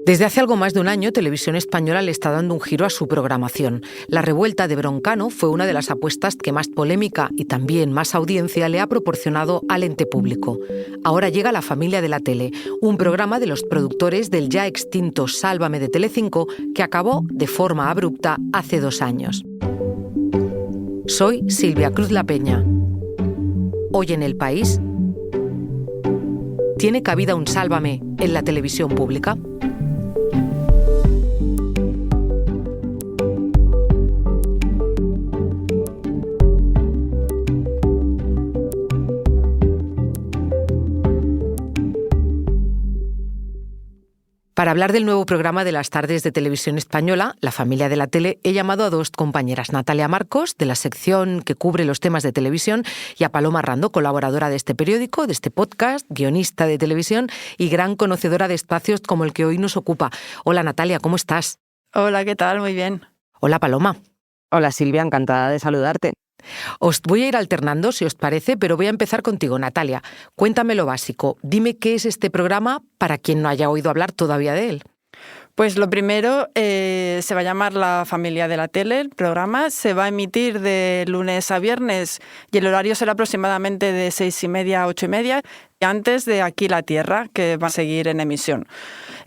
Desde hace algo más de un año, Televisión Española le está dando un giro a su programación. La revuelta de Broncano fue una de las apuestas que más polémica y también más audiencia le ha proporcionado al ente público. Ahora llega La familia de la tele, un programa de los productores del ya extinto Sálvame de Telecinco que acabó de forma abrupta hace 2 años. Soy Silvia Cruz La Peña. Hoy en El País, ¿tiene cabida un Sálvame en la televisión pública? Para hablar del nuevo programa de las tardes de Televisión Española, La familia de la tele, he llamado a 2 compañeras, Natalia Marcos, de la sección que cubre los temas de televisión, y a Paloma Rando, colaboradora de este periódico, de este podcast, guionista de televisión y gran conocedora de espacios como el que hoy nos ocupa. Hola Natalia, ¿cómo estás? Hola, ¿qué tal? Muy bien. Hola Paloma. Hola Silvia, encantada de saludarte. Os voy a ir alternando, si os parece, pero voy a empezar contigo, Natalia. Cuéntame lo básico. Dime qué es este programa para quien no haya oído hablar todavía de él. Pues lo primero, se va a llamar La familia de la tele, el programa. Se va a emitir de lunes a viernes y el horario será aproximadamente de 6:30 a 8:30, antes de Aquí la Tierra, que va a seguir en emisión.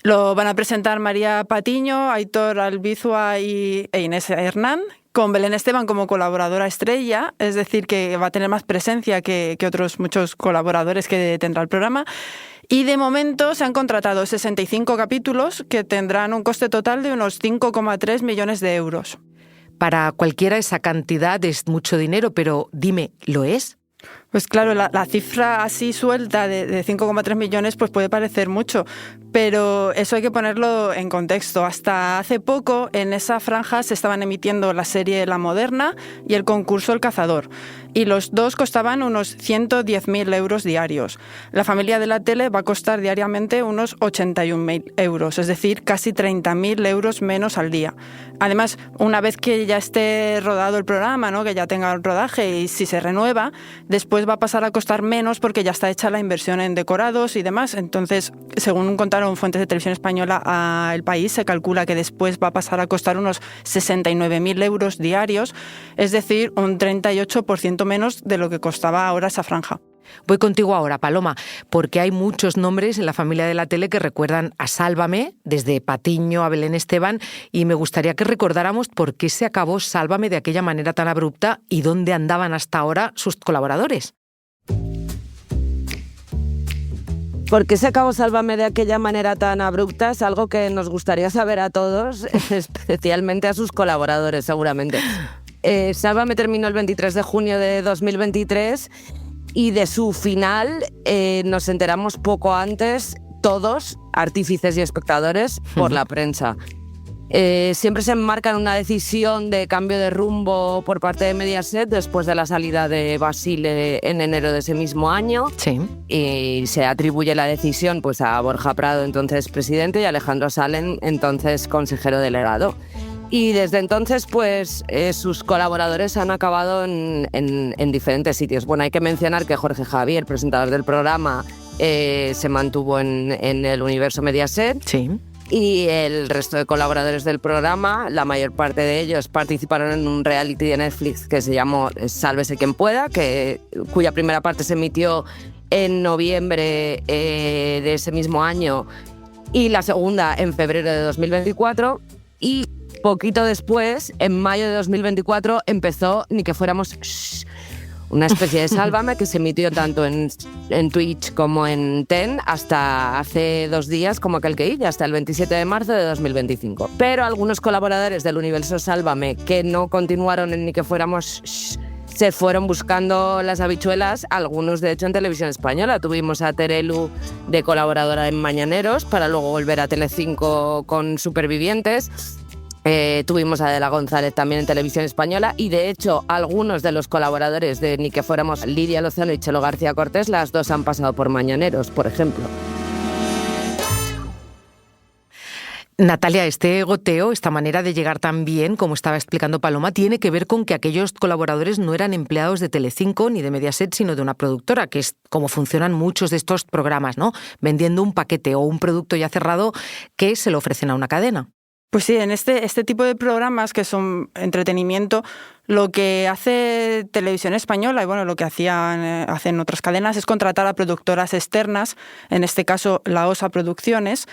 Lo van a presentar María Patiño, Aitor Albizua e Inés Hernán, con Belén Esteban como colaboradora estrella, es decir, que va a tener más presencia que otros muchos colaboradores que tendrá el programa. Y de momento se han contratado 65 capítulos que tendrán un coste total de unos 5,3 millones de euros. Para cualquiera esa cantidad es mucho dinero, pero dime, ¿lo es? Pues claro, la cifra así suelta de 5,3 millones pues puede parecer mucho, pero eso hay que ponerlo en contexto. Hasta hace poco en esa franja se estaban emitiendo la serie La Moderna y el concurso El Cazador, y los dos costaban unos 110.000 euros diarios. La familia de la tele va a costar diariamente unos 81.000 euros, es decir, casi 30.000 euros menos al día. Además, una vez que ya esté rodado el programa, ¿no?, que ya tenga el rodaje y si se renueva, después va a pasar a costar menos porque ya está hecha la inversión en decorados y demás. Entonces, según contaron fuentes de Televisión Española a El País, se calcula que después va a pasar a costar unos 69.000 euros diarios, es decir, un 38% menos de lo que costaba ahora esa franja. Voy contigo ahora, Paloma, porque hay muchos nombres en La familia de la tele que recuerdan a Sálvame, desde Patiño a Belén Esteban, y me gustaría que recordáramos por qué se acabó Sálvame de aquella manera tan abrupta y dónde andaban hasta ahora sus colaboradores. ¿Por qué se acabó Sálvame de aquella manera tan abrupta? Es algo que nos gustaría saber a todos, especialmente a sus colaboradores, seguramente. Sálvame terminó el 23 de junio de 2023 y de su final nos enteramos poco antes, todos, artífices y espectadores, por la prensa. Siempre se enmarca en una decisión de cambio de rumbo por parte de Mediaset después de la salida de Basile en enero de ese mismo año. Sí. Y se atribuye la decisión pues, a Borja Prado, entonces presidente, y a Alejandro Salem, entonces consejero delegado. Y desde entonces, pues, sus colaboradores han acabado en diferentes sitios. Bueno, hay que mencionar que Jorge Javier, presentador del programa, se mantuvo en el universo Mediaset. Sí. Y el resto de colaboradores del programa, la mayor parte de ellos participaron en un reality de Netflix que se llamó Sálvese quien pueda, cuya primera parte se emitió en noviembre de ese mismo año y la segunda en febrero de 2024. Y poquito después, en mayo de 2024, empezó Ni que fuéramos... Una especie de Sálvame que se emitió tanto en Twitch como en TEN hasta hace 2 días, como aquel que hasta el 27 de marzo de 2025. Pero algunos colaboradores del universo Sálvame que no continuaron en Ni que fuéramos se fueron buscando las habichuelas, algunos de hecho en Televisión Española. Tuvimos a Terelu de colaboradora en Mañaneros para luego volver a Telecinco con Supervivientes. Tuvimos a Adela González también en Televisión Española y de hecho algunos de los colaboradores de Ni que fuéramos, Lidia Lozano y Chelo García Cortés, las dos han pasado por Mañaneros, por ejemplo. Natalia, este goteo, esta manera de llegar tan bien, como estaba explicando Paloma, tiene que ver con que aquellos colaboradores no eran empleados de Telecinco ni de Mediaset, sino de una productora, que es como funcionan muchos de estos programas, ¿no? Vendiendo un paquete o un producto ya cerrado que se lo ofrecen a una cadena. Pues sí, en este tipo de programas que son entretenimiento, lo que hace Televisión Española y bueno, lo que hacen otras cadenas es contratar a productoras externas, en este caso la OSA Producciones.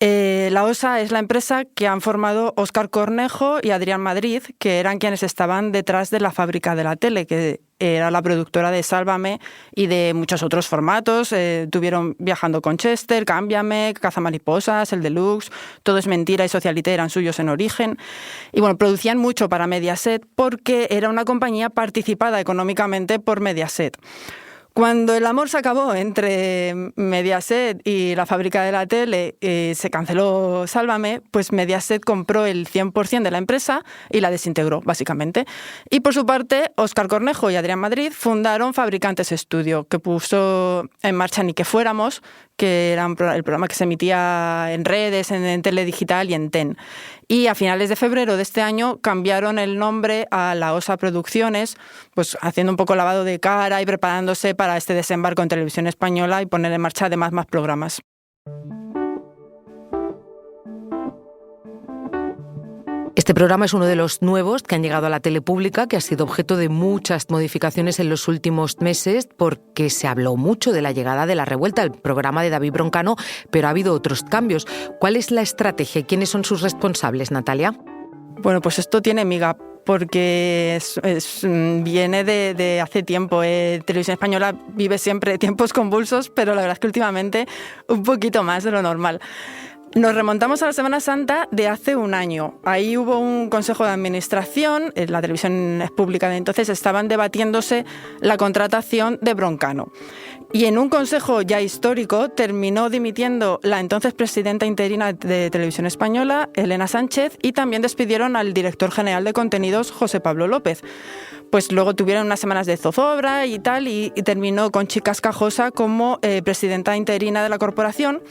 La OSA es la empresa que han formado Óscar Cornejo y Adrián Madrid, que eran quienes estaban detrás de La Fábrica de la Tele, que era la productora de Sálvame y de muchos otros formatos. Tuvieron Viajando con Chester, Cámbiame, Cazamariposas, El Deluxe, Todo es mentira y Socialité eran suyos en origen. Y bueno, producían mucho para Mediaset porque era una compañía participada económicamente por Mediaset. Cuando el amor se acabó entre Mediaset y La Fábrica de la Tele, se canceló Sálvame, pues Mediaset compró el 100% de la empresa y la desintegró, básicamente. Y por su parte, Óscar Cornejo y Adrián Madrid fundaron Fabricantes Estudio, que puso en marcha Ni que fuéramos, que era el programa que se emitía en redes, en Teledigital y en TEN. Y a finales de febrero de este año cambiaron el nombre a la OSA Producciones, pues haciendo un poco lavado de cara y preparándose para este desembarco en Televisión Española y poner en marcha además más programas. Este programa es uno de los nuevos que han llegado a la tele pública, que ha sido objeto de muchas modificaciones en los últimos meses porque se habló mucho de la llegada de La Revuelta, el programa de David Broncano, pero ha habido otros cambios. ¿Cuál es la estrategia y quiénes son sus responsables, Natalia? Bueno, pues esto tiene miga, porque viene de hace tiempo. Televisión Española vive siempre tiempos convulsos, pero la verdad es que últimamente un poquito más de lo normal. Nos remontamos a la Semana Santa de hace un año. Ahí hubo un consejo de administración, la televisión es pública de entonces, estaban debatiéndose la contratación de Broncano. Y en un consejo ya histórico terminó dimitiendo la entonces presidenta interina de Televisión Española, Elena Sánchez, y también despidieron al director general de contenidos, José Pablo López. Pues luego tuvieron unas semanas de zozobra y tal, y terminó Conchi Cascajosa como presidenta interina de la corporación,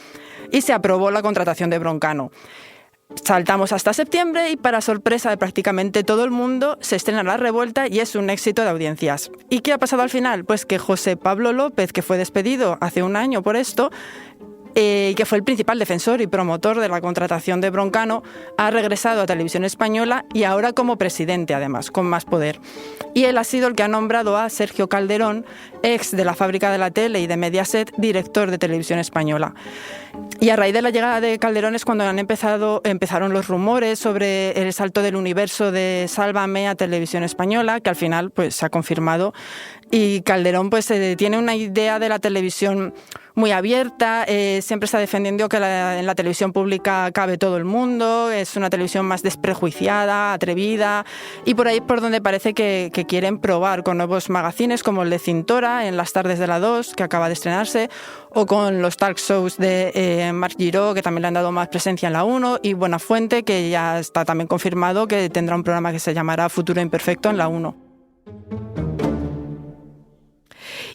y se aprobó la contratación de Broncano. Saltamos hasta septiembre y para sorpresa de prácticamente todo el mundo se estrena La Revuelta y es un éxito de audiencias. ¿Y qué ha pasado al final? Pues que José Pablo López, que fue despedido hace un año por esto, que fue el principal defensor y promotor de la contratación de Broncano, ha regresado a Televisión Española y ahora como presidente, además, con más poder. Y él ha sido el que ha nombrado a Sergio Calderón, ex de La Fábrica de la Tele y de Mediaset, director de Televisión Española. Y a raíz de la llegada de Calderón es cuando empezaron los rumores sobre el salto del universo de Sálvame a Televisión Española, que al final pues, se ha confirmado. Y Calderón pues, tiene una idea de la televisión muy abierta, siempre está defendiendo que en la televisión pública cabe todo el mundo, es una televisión más desprejuiciada, atrevida, y por ahí es por donde parece que quieren probar con nuevos magazines como el de Cintora en las tardes de la 2, que acaba de estrenarse, o con los talk shows de Marc Giró, que también le han dado más presencia en la 1, y Buenafuente, que ya está también confirmado que tendrá un programa que se llamará Futuro Imperfecto en la 1.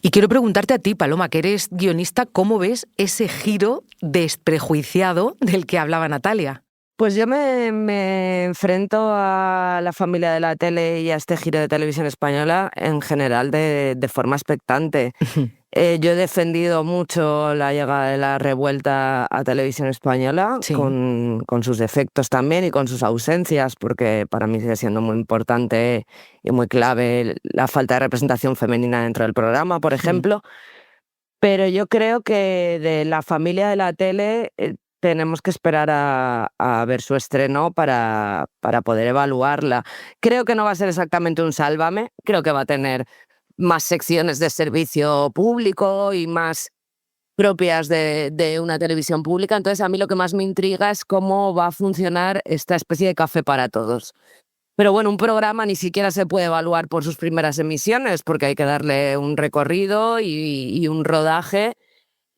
Y quiero preguntarte a ti, Paloma, que eres guionista, ¿cómo ves ese giro desprejuiciado del que hablaba Natalia? Pues yo me enfrento a La Familia de la Tele y a este giro de Televisión Española en general de forma expectante. Yo he defendido mucho la llegada de La Revuelta a Televisión Española, sí, con sus defectos también y con sus ausencias, porque para mí sigue siendo muy importante y muy clave la falta de representación femenina dentro del programa, por ejemplo. Pero yo creo que de La Familia de la Tele tenemos que esperar a ver su estreno para poder evaluarla. Creo que no va a ser exactamente un Sálvame, creo que va a tener más secciones de servicio público y más propias de una televisión pública. Entonces a mí lo que más me intriga es cómo va a funcionar esta especie de café para todos. Pero bueno, un programa ni siquiera se puede evaluar por sus primeras emisiones porque hay que darle un recorrido y un rodaje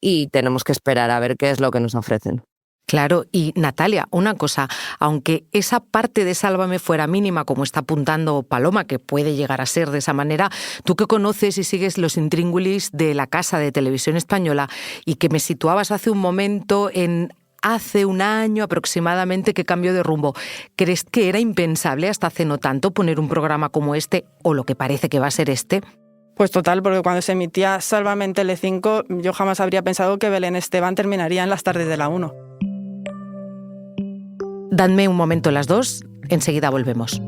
y tenemos que esperar a ver qué es lo que nos ofrecen. Claro, y Natalia, una cosa, aunque esa parte de Sálvame fuera mínima, como está apuntando Paloma, que puede llegar a ser de esa manera, tú que conoces y sigues los intríngulis de la casa de Televisión Española y que me situabas hace un momento en hace un año aproximadamente que cambió de rumbo. ¿Crees que era impensable hasta hace no tanto poner un programa como este, o lo que parece que va a ser este? Pues total, porque cuando se emitía Sálvame en Telecinco, yo jamás habría pensado que Belén Esteban terminaría en las tardes de la 1. Dadme un momento las dos, enseguida volvemos.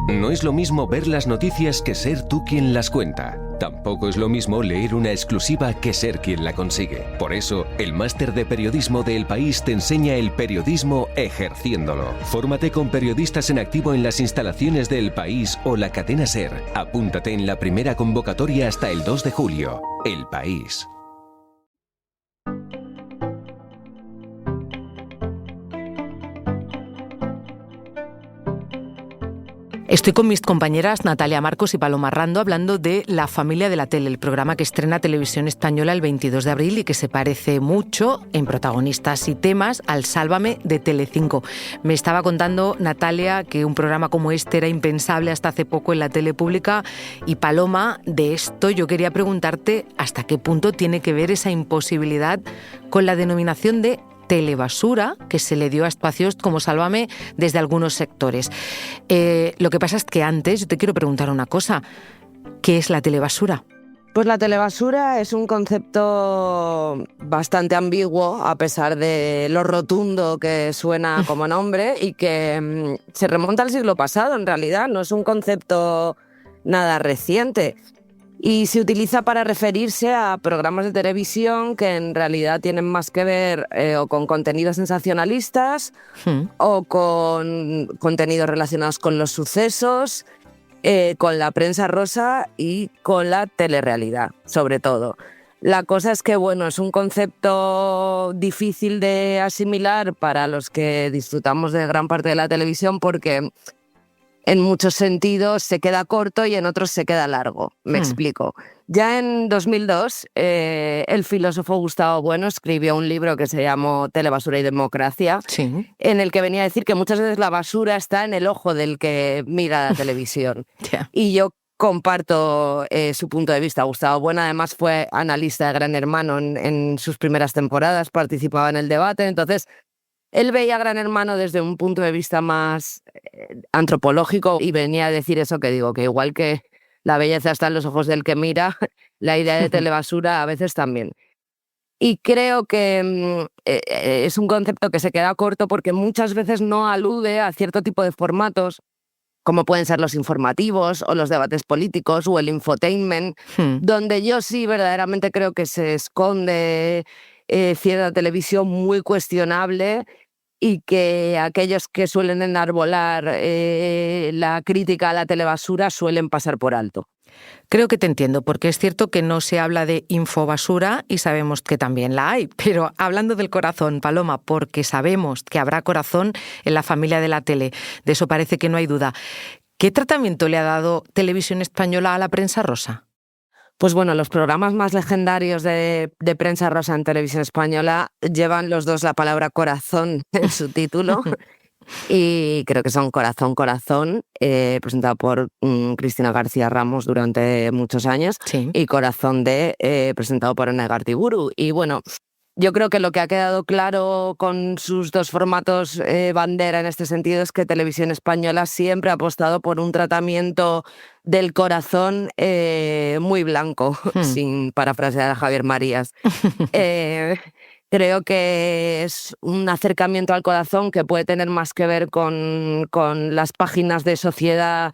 No es lo mismo ver las noticias que ser tú quien las cuenta. Tampoco es lo mismo leer una exclusiva que ser quien la consigue. Por eso, el máster de periodismo de El País te enseña el periodismo ejerciéndolo. Fórmate con periodistas en activo en las instalaciones de El País o la cadena SER. Apúntate en la primera convocatoria hasta el 2 de julio. El País. Estoy con mis compañeras Natalia Marcos y Paloma Rando hablando de La familia de la tele, el programa que estrena Televisión Española el 22 de abril y que se parece mucho en protagonistas y temas al Sálvame de Telecinco. Me estaba contando Natalia que un programa como este era impensable hasta hace poco en la tele pública, y Paloma, de esto yo quería preguntarte hasta qué punto tiene que ver esa imposibilidad con la denominación de telebasura que se le dio a espacios como Sálvame desde algunos sectores. Lo que pasa es que antes yo te quiero preguntar una cosa. ¿Qué es la telebasura? Pues la telebasura es un concepto bastante ambiguo, a pesar de lo rotundo que suena como nombre, y que se remonta al siglo pasado, en realidad. No es un concepto nada reciente. Y se utiliza para referirse a programas de televisión que en realidad tienen más que ver o con contenidos sensacionalistas o con contenidos relacionados con los sucesos, con la prensa rosa y con la telerrealidad, sobre todo. La cosa es que, bueno, es un concepto difícil de asimilar para los que disfrutamos de gran parte de la televisión, porque en muchos sentidos se queda corto y en otros se queda largo. Me explico. Ya en 2002, el filósofo Gustavo Bueno escribió un libro que se llamó Telebasura y democracia, Sí. en el que venía a decir que muchas veces la basura está en el ojo del que mira la televisión. Yeah. Y yo comparto su punto de vista. Gustavo Bueno además fue analista de Gran Hermano en sus primeras temporadas, participaba en el debate, entonces él veía a Gran Hermano desde un punto de vista más antropológico y venía a decir eso que digo, que igual que la belleza está en los ojos del que mira, la idea de telebasura a veces también. Y creo que es un concepto que se queda corto porque muchas veces no alude a cierto tipo de formatos, como pueden ser los informativos o los debates políticos o el infotainment, donde yo sí verdaderamente creo que se esconde cierta televisión muy cuestionable, y que aquellos que suelen enarbolar la crítica a la telebasura suelen pasar por alto. Creo que te entiendo, porque es cierto que no se habla de infobasura y sabemos que también la hay, pero hablando del corazón, Paloma, porque sabemos que habrá corazón en la familia de la tele, de eso parece que no hay duda. ¿Qué tratamiento le ha dado Televisión Española a la prensa rosa? Pues bueno, los programas más legendarios de prensa rosa en Televisión Española llevan los dos la palabra corazón en su título. Y creo que son Corazón, Corazón, presentado por Cristina García Ramos durante muchos años, Sí. y Corazón presentado por Ene Gartiburu. Y bueno, yo creo que lo que ha quedado claro con sus dos formatos bandera en este sentido es que Televisión Española siempre ha apostado por un tratamiento del corazón muy blanco, sin parafrasear a Javier Marías. Creo que es un acercamiento al corazón que puede tener más que ver con las páginas de sociedad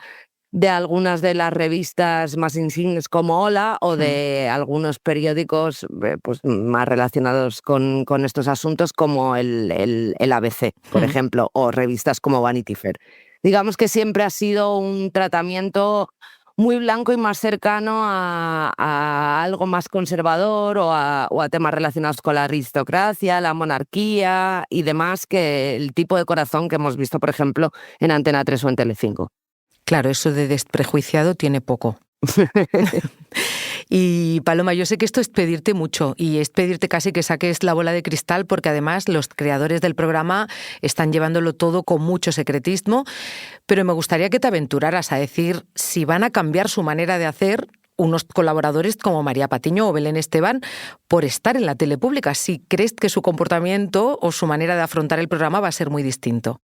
de algunas de las revistas más insignes como Hola, o de algunos periódicos pues, más relacionados con estos asuntos como el ABC, por ejemplo, o revistas como Vanity Fair. Digamos que siempre ha sido un tratamiento muy blanco y más cercano a algo más conservador o a temas relacionados con la aristocracia, la monarquía y demás, que el tipo de corazón que hemos visto, por ejemplo, en Antena 3 o en Telecinco. Claro, eso de desprejuiciado tiene poco. Y Paloma, yo sé que esto es pedirte mucho y es pedirte casi que saques la bola de cristal, porque además los creadores del programa están llevándolo todo con mucho secretismo, pero me gustaría que te aventuraras a decir si van a cambiar su manera de hacer unos colaboradores como María Patiño o Belén Esteban por estar en la tele pública, si crees que su comportamiento o su manera de afrontar el programa va a ser muy distinto.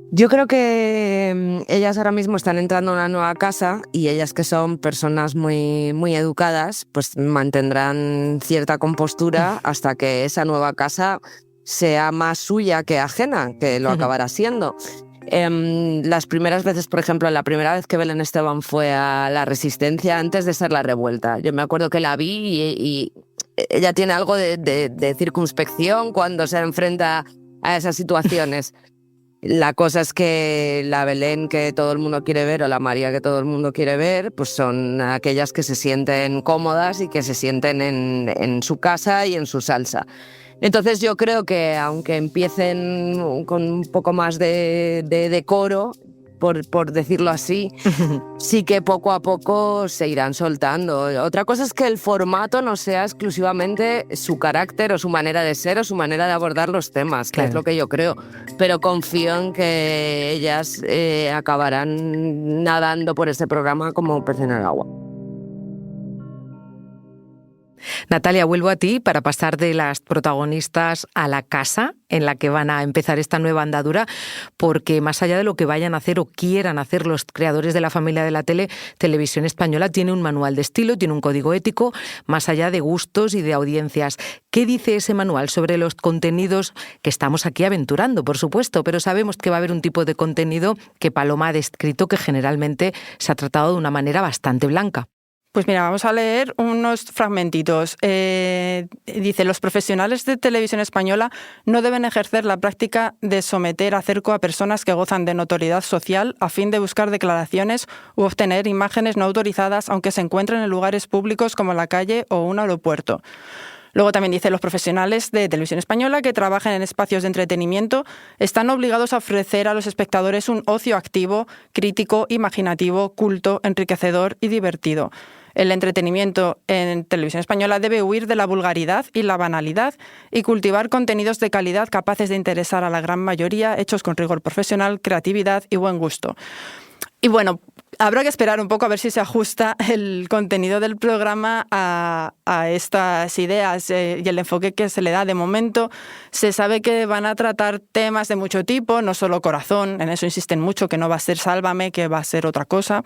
Yo creo que ellas ahora mismo están entrando a una nueva casa y ellas, que son personas muy, muy educadas, pues mantendrán cierta compostura hasta que esa nueva casa sea más suya que ajena, que lo acabará siendo. Las primeras veces, por ejemplo, la primera vez que Belén Esteban fue a La Resistencia, antes de ser La Revuelta, yo me acuerdo que la vi y ella tiene algo de circunspección cuando se enfrenta a esas situaciones. La cosa es que la Belén que todo el mundo quiere ver o la María que todo el mundo quiere ver, pues son aquellas que se sienten cómodas y que se sienten en su casa y en su salsa. Entonces yo creo que aunque empiecen con un poco más de decoro, por decirlo así, sí que poco a poco se irán soltando. Otra cosa es que el formato no sea exclusivamente su carácter o su manera de ser o su manera de abordar los temas, que es lo que yo creo. Pero confío en que ellas acabarán nadando por este programa como pez en el agua. Natalia, vuelvo a ti para pasar de las protagonistas a la casa en la que van a empezar esta nueva andadura, porque más allá de lo que vayan a hacer o quieran hacer los creadores de la familia de la tele, Televisión Española tiene un manual de estilo, tiene un código ético, más allá de gustos y de audiencias. ¿Qué dice ese manual sobre los contenidos que estamos aquí aventurando, por supuesto? Pero sabemos que va a haber un tipo de contenido que Paloma ha descrito que generalmente se ha tratado de una manera bastante blanca. Pues mira, vamos a leer unos fragmentitos. Dice: los profesionales de Televisión Española no deben ejercer la práctica de someter a cerco a personas que gozan de notoriedad social a fin de buscar declaraciones u obtener imágenes no autorizadas, aunque se encuentren en lugares públicos como la calle o un aeropuerto. Luego también dice: los profesionales de Televisión Española que trabajan en espacios de entretenimiento están obligados a ofrecer a los espectadores un ocio activo, crítico, imaginativo, culto, enriquecedor y divertido. El entretenimiento en Televisión Española debe huir de la vulgaridad y la banalidad y cultivar contenidos de calidad capaces de interesar a la gran mayoría, hechos con rigor profesional, creatividad y buen gusto. Y bueno, habrá que esperar un poco a ver si se ajusta el contenido del programa a estas ideas y el enfoque que se le da. De momento se sabe que van a tratar temas de mucho tipo, no solo corazón, en eso insisten mucho, que no va a ser Sálvame, que va a ser otra cosa.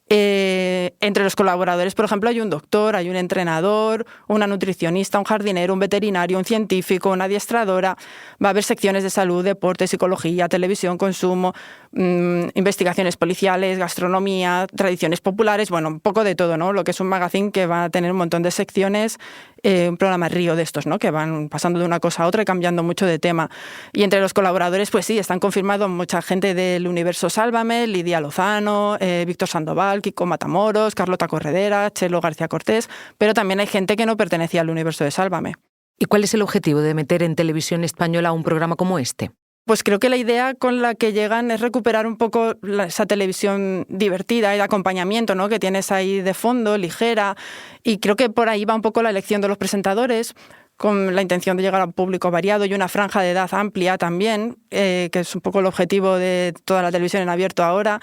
Entre los colaboradores, por ejemplo, hay un doctor, hay un entrenador, una nutricionista, un jardinero, un veterinario, un científico, una adiestradora. Va a haber secciones de salud, deporte, psicología, televisión, consumo, investigaciones policiales, gastronomía, tradiciones populares, bueno, un poco de todo, ¿no? Lo que es un magazine que va a tener un montón de secciones, un programa río de estos, ¿no? Que van pasando de una cosa a otra y cambiando mucho de tema. Y entre los colaboradores, pues sí, están confirmados mucha gente del universo Sálvame: Lidia Lozano, Víctor Sandoval, Kiko Matamoros, Carlota Corredera, Chelo García Cortés, pero también hay gente que no pertenecía al universo de Sálvame. ¿Y cuál es el objetivo de meter en Televisión Española un programa como este? Pues creo que la idea con la que llegan es recuperar un poco esa televisión divertida y de acompañamiento, ¿no?, que tienes ahí de fondo, ligera, y creo que por ahí va un poco la elección de los presentadores, con la intención de llegar a un público variado y una franja de edad amplia también, que es un poco el objetivo de toda la televisión en abierto ahora.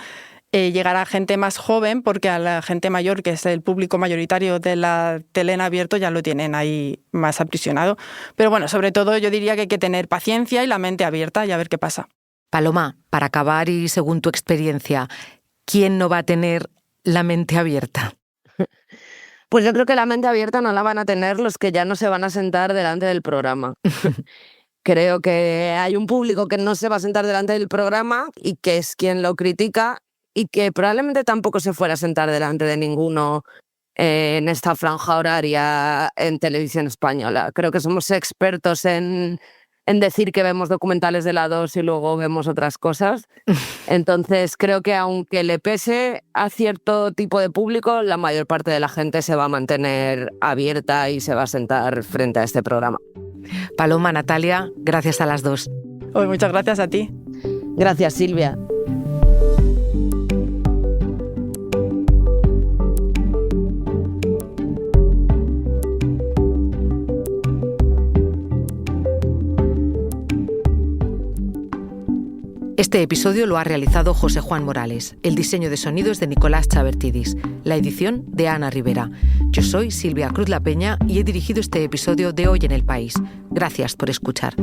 Llegar a gente más joven, porque a la gente mayor, que es el público mayoritario de la tele en abierto, ya lo tienen ahí más aprisionado. Pero bueno, sobre todo yo diría que hay que tener paciencia y la mente abierta y a ver qué pasa. Paloma, para acabar y según tu experiencia, ¿quién no va a tener la mente abierta? Pues yo creo que la mente abierta no la van a tener los que ya no se van a sentar delante del programa. Creo que hay un público que no se va a sentar delante del programa y que es quien lo critica, y que probablemente tampoco se fuera a sentar delante de ninguno en esta franja horaria en Televisión Española. Creo que somos expertos en decir que vemos documentales de la 2 y luego vemos otras cosas. Entonces creo que aunque le pese a cierto tipo de público, la mayor parte de la gente se va a mantener abierta y se va a sentar frente a este programa. Paloma, Natalia, gracias a las dos. Muchas gracias a ti. Gracias, Silvia. Este episodio lo ha realizado José Juan Morales. El diseño de sonido es de Nicolás Chabertidis. La edición de Ana Rivera. Yo soy Silvia Cruz La Peña y he dirigido este episodio de Hoy en el País. Gracias por escuchar.